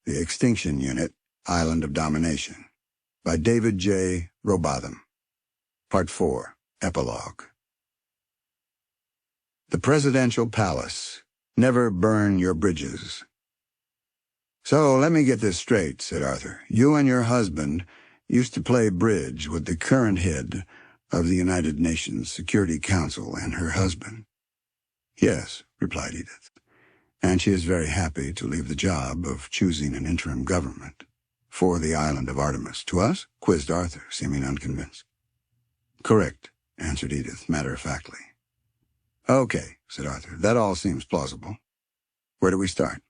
The Extinction Unit, Island of Domination, by David J. Robotham. Part 4, Epilogue. The Presidential Palace. Never burn your bridges. So let me get this straight, said Arthur. You and your husband used to play bridge with the current head of the United Nations Security Council and her husband. Yes, replied Edith, and she is very happy to leave the job of choosing an interim government for the island of Artemis. To us? Quizzed Arthur, seeming unconvinced. Correct, answered Edith, matter-of-factly. Okay, said Arthur, that all seems plausible. Where do we start?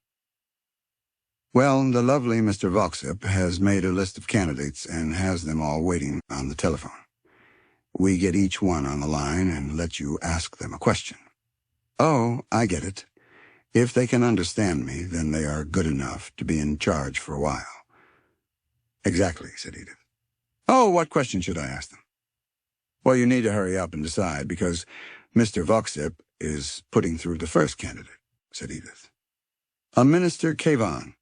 Well, the lovely Mr. Voxip has made a list of candidates and has them all waiting on the telephone. We get each one on the line and let you ask them a question. Oh, I get it. If they can understand me, then they are good enough to be in charge for a while. Exactly, said Edith. Oh, what question should I ask them? Well, you need to hurry up and decide, because Mr. Voxip is putting through the first candidate, said Edith. A Minister Kavon.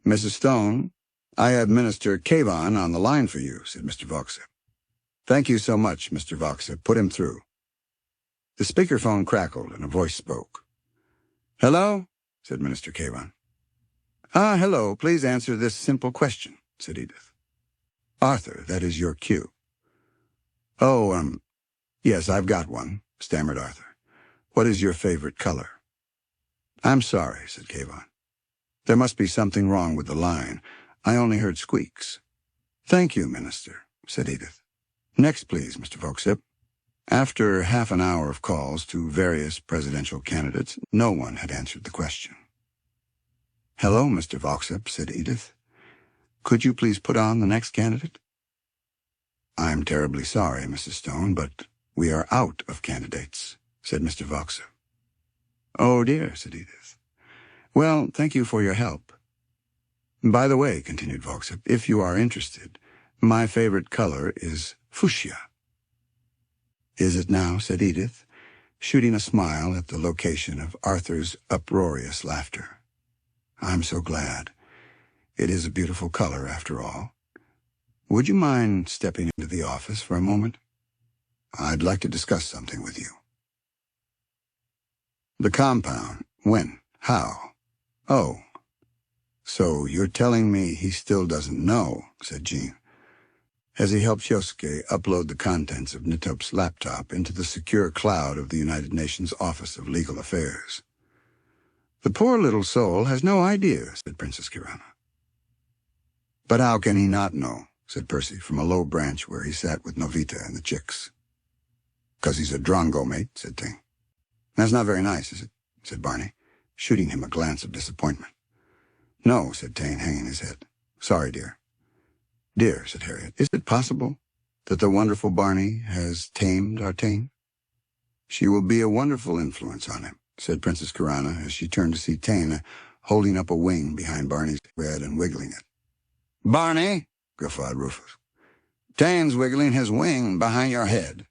Mrs. Stone, I have Minister Kavon on the line for you, said Mr. Voxip. Thank you so much, Mr. Voxip. Put him through. The speakerphone crackled and a voice spoke. Hello, said Minister Kavon. Hello. Please answer this simple question, said Edith. Arthur, that is your cue. Oh, yes, I've got one, stammered Arthur. What is your favorite color? I'm sorry, said Kavon. There must be something wrong with the line. I only heard squeaks. Thank you, Minister, said Edith. Next, please, Mr. Voxip. After half an hour of calls to various presidential candidates, no one had answered the question. Hello, Mr. Voxip, said Edith. Could you please put on the next candidate? I'm terribly sorry, Mrs. Stone, but we are out of candidates, said Mr. Voxip. Oh, dear, said Edith. Well, thank you for your help. By the way, continued Voxip, if you are interested, my favorite color is fuchsia. Is it now? Said Edith, shooting a smile at the location of Arthur's uproarious laughter. I'm so glad. It is a beautiful color, after all. Would you mind stepping into the office for a moment? I'd like to discuss something with you. The compound. When? How? Oh. So you're telling me he still doesn't know, said Jean, as he helped Yosuke upload the contents of Nitop's laptop into the secure cloud of the United Nations Office of Legal Affairs. The poor little soul has no idea, said Princess Kirana. But how can he not know, said Percy from a low branch where he sat with Novita and the chicks. 'Cause he's a drongo, mate, said Ting. That's not very nice, is it? Said Barney, shooting him a glance of disappointment. No, said Tane, hanging his head. Sorry, dear. Dear, said Harriet, is it possible that the wonderful Barney has tamed our Tane? She will be a wonderful influence on him, said Princess Kirana as she turned to see Tane holding up a wing behind Barney's head and wiggling it. Barney, guffawed Rufus. Tane's wiggling his wing behind your head.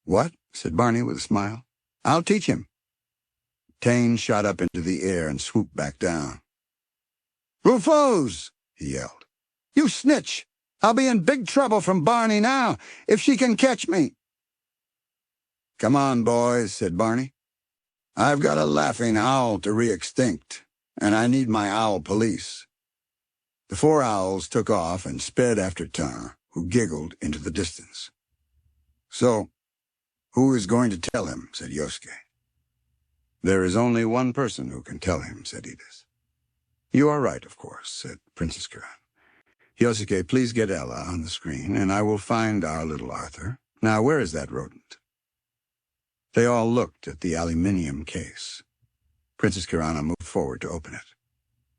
What? Said Barney with a smile. I'll teach him. Tane shot up into the air and swooped back down. Rufus, he yelled. You snitch! I'll be in big trouble from Barney now, if she can catch me. Come on, boys, said Barney. I've got a laughing owl to re-extinct, and I need my owl police. The 4 owls took off and sped after Tang, who giggled into the distance. So, who is going to tell him, said Yosuke. There is only one person who can tell him, said Edith. You are right, of course, said Princess Kirana. Yosuke, please get Ella on the screen, and I will find our little Arthur. Now, where is that rodent? They all looked at the aluminium case. Princess Kirana moved forward to open it.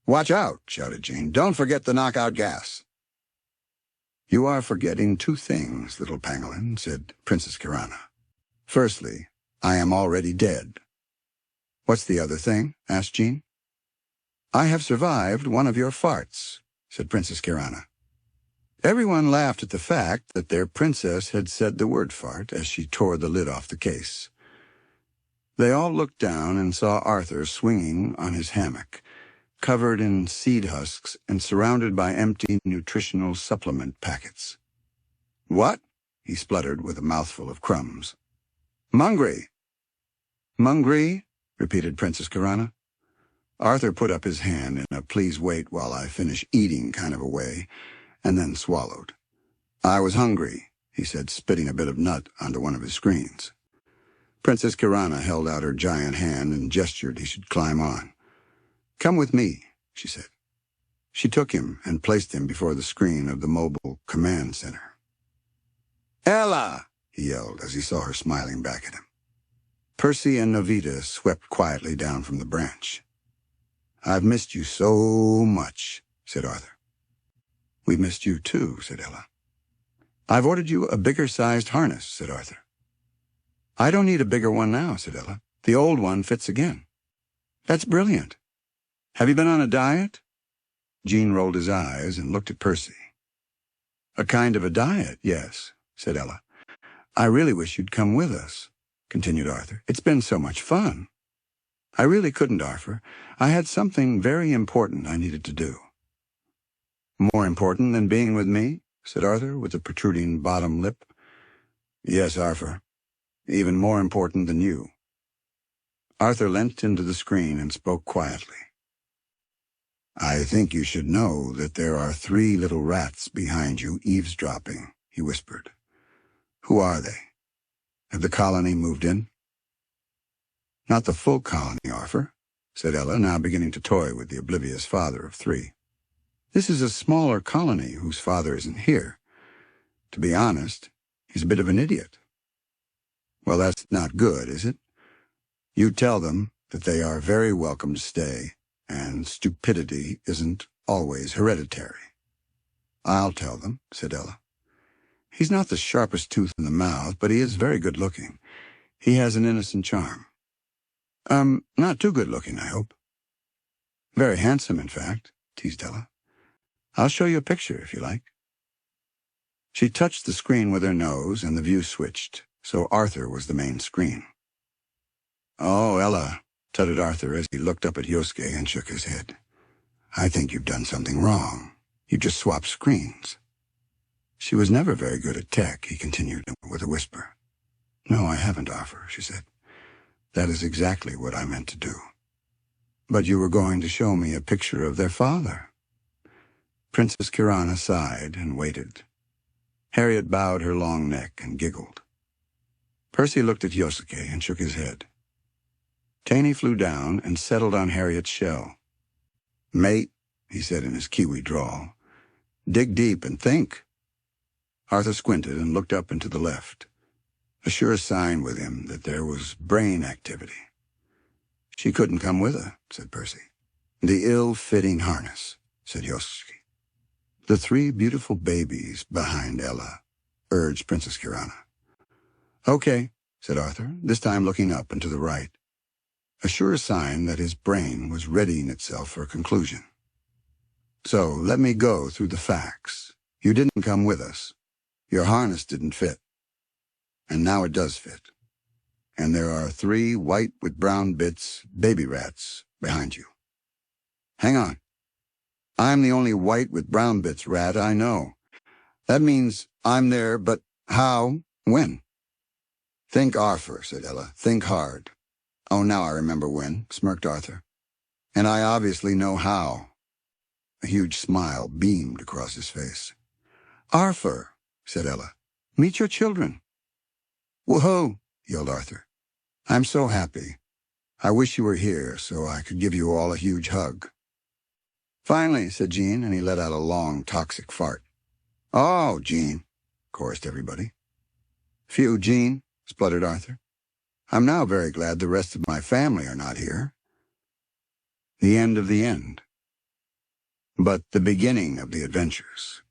Watch out, shouted Jean. Don't forget the knockout gas. You are forgetting 2 things, little pangolin, said Princess Kirana. Firstly, I am already dead. What's the other thing? Asked Jean. I have survived one of your farts, said Princess Kirana. Everyone laughed at the fact that their princess had said the word fart as she tore the lid off the case. They all looked down and saw Arthur swinging on his hammock, covered in seed husks and surrounded by empty nutritional supplement packets. "What?" he spluttered with a mouthful of crumbs. "Mungry." "Mungry?" repeated Princess Kirana. Arthur put up his hand in a please wait while I finish eating kind of a way, and then swallowed. "I was hungry," he said, spitting a bit of nut onto one of his screens. Princess Kirana held out her giant hand and gestured he should climb on. "Come with me," she said. She took him and placed him before the screen of the mobile command center. "Ella!" he yelled as he saw her smiling back at him. Percy and Novita swept quietly down from the branch. "I've missed you so much," said Arthur. "We've missed you too," said Ella. "I've ordered you a bigger-sized harness," said Arthur. "I don't need a bigger one now," said Ella. "The old one fits again." "That's brilliant. Have you been on a diet?" Jean rolled his eyes and looked at Percy. "A kind of a diet, yes," said Ella. "I really wish you'd come with us," continued Arthur. "It's been so much fun." "I really couldn't, Arthur. I had something very important I needed to do." "More important than being with me?" said Arthur with a protruding bottom lip. "Yes, Arthur. Even more important than you." Arthur leant into the screen and spoke quietly. "I think you should know that there are 3 little rats behind you eavesdropping," he whispered. "Who are they? Have the colony moved in?" "Not the full colony, Arthur," said Ella, now beginning to toy with the oblivious father of 3. "This is a smaller colony whose father isn't here. To be honest, he's a bit of an idiot." "Well, that's not good, is it? You tell them that they are very welcome to stay, and stupidity isn't always hereditary." "I'll tell them," said Ella. "He's not the sharpest tooth in the mouth, but he is very good-looking. He has an innocent charm." Not too good-looking, I hope." "Very handsome, in fact," teased Ella. "I'll show you a picture, if you like." She touched the screen with her nose, and the view switched, so Arthur was the main screen. "Oh, Ella," tutted Arthur as he looked up at Yosuke and shook his head. "I think you've done something wrong. You've just swapped screens." "She was never very good at tech," he continued with a whisper. "No, I haven't, Arthur," she said. "That is exactly what I meant to do." "But you were going to show me a picture of their father." Princess Kirana sighed and waited. Harriet bowed her long neck and giggled. Percy looked at Yosuke and shook his head. Taney flew down and settled on Harriet's shell. "Mate," he said in his Kiwi drawl, "dig deep and think." Arthur squinted and looked up and to the left, a sure sign with him that there was brain activity. "She couldn't come with her," said Percy. "The ill-fitting harness," said Yosuke. "The 3 beautiful babies behind Ella," urged Princess Kirana. "Okay," said Arthur, this time looking up and to the right, a sure sign that his brain was readying itself for a conclusion. "So let me go through the facts. You didn't come with us. Your harness didn't fit. And now it does fit. And there are 3 white with brown bits baby rats behind you. Hang on. I'm the only white with brown bits rat I know. That means I'm there, but how? When?" "Think, Arthur," said Ella. "Think hard." "Oh, now I remember when," smirked Arthur. "And I obviously know how." A huge smile beamed across his face. "Arthur," said Ella, "meet your children." "Whoa!" yelled Arthur. "I'm so happy. I wish you were here so I could give you all a huge hug." "Finally," said Jean, and he let out a long, toxic fart. "Oh, Jean," chorused everybody. "Phew, Jean," spluttered Arthur. "I'm now very glad the rest of my family are not here." The end of the end. But the beginning of the adventures.